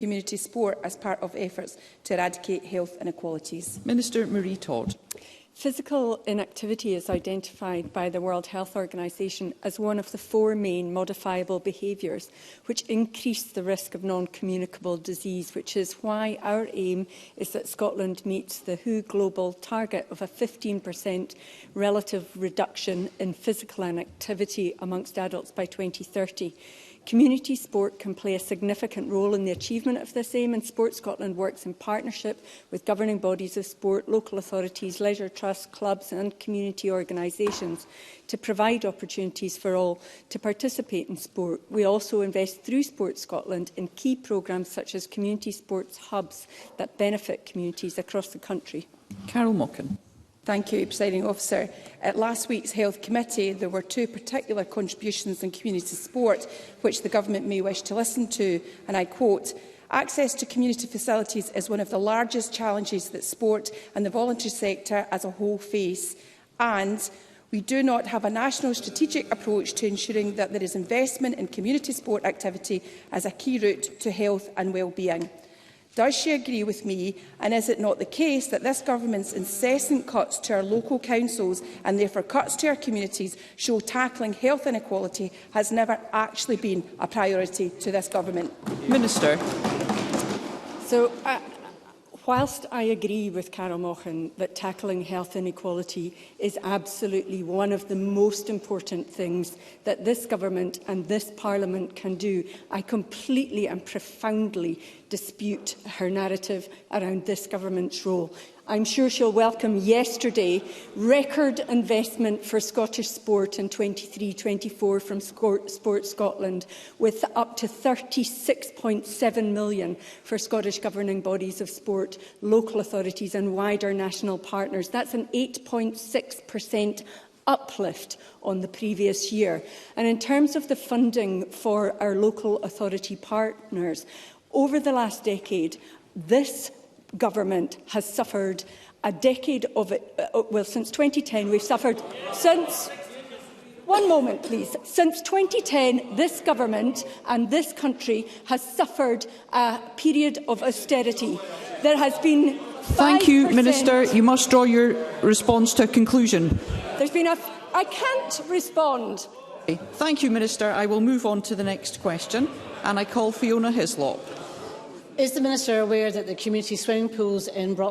community sport as part of efforts to eradicate health inequalities? Minister Maree Todd. Physical inactivity is identified by the World Health Organization as one of the 4 main modifiable behaviours which increase the risk of non-communicable disease, which is why our aim is that Scotland meets the WHO global target of a 15% relative reduction in physical inactivity amongst adults by 2030. Community sport can play a significant role in the achievement of this aim, and Sport Scotland works in partnership with governing bodies of sport, local authorities, leisure trusts, clubs and community organisations to provide opportunities for all to participate in sport. We also invest through Sport Scotland in key programmes such as community sports hubs that benefit communities across the country. Carol Mockin. Thank you, Presiding Officer. At last week's Health Committee, there were 2 particular contributions in community sport which the Government may wish to listen to, and I quote, "Access to community facilities is one of the largest challenges that sport and the voluntary sector as a whole face, and we do not have a national strategic approach to ensuring that there is investment in community sport activity as a key route to health and well-being." Does she agree with me, and is it not the case that this Government's incessant cuts to our local councils and therefore cuts to our communities show tackling health inequality has never actually been a priority to this Government? Minister. Whilst I agree with Carol Mochan that tackling health inequality is absolutely one of the most important things that this Government and this Parliament can do, I completely and profoundly dispute her narrative around this Government's role. I'm sure she'll welcome yesterday record investment for Scottish sport in 23-24 from Sport Scotland, with up to £36.7 million for Scottish governing bodies of sport, local authorities and wider national partners. That's an 8.6% uplift on the previous year. And in terms of the funding for our local authority partners, over the last decade, this Government has suffered a decade of it. Well, since 2010, we've suffered since. One moment, please. Since 2010, this Government and this country has suffered a period of austerity. There has been 5%. Thank you, Minister. You must draw your response to a conclusion. There's been I can't respond. Thank you, Minister. I will move on to the next question, and I call Fiona Hislop. Is the Minister aware that the community swimming pools in Brox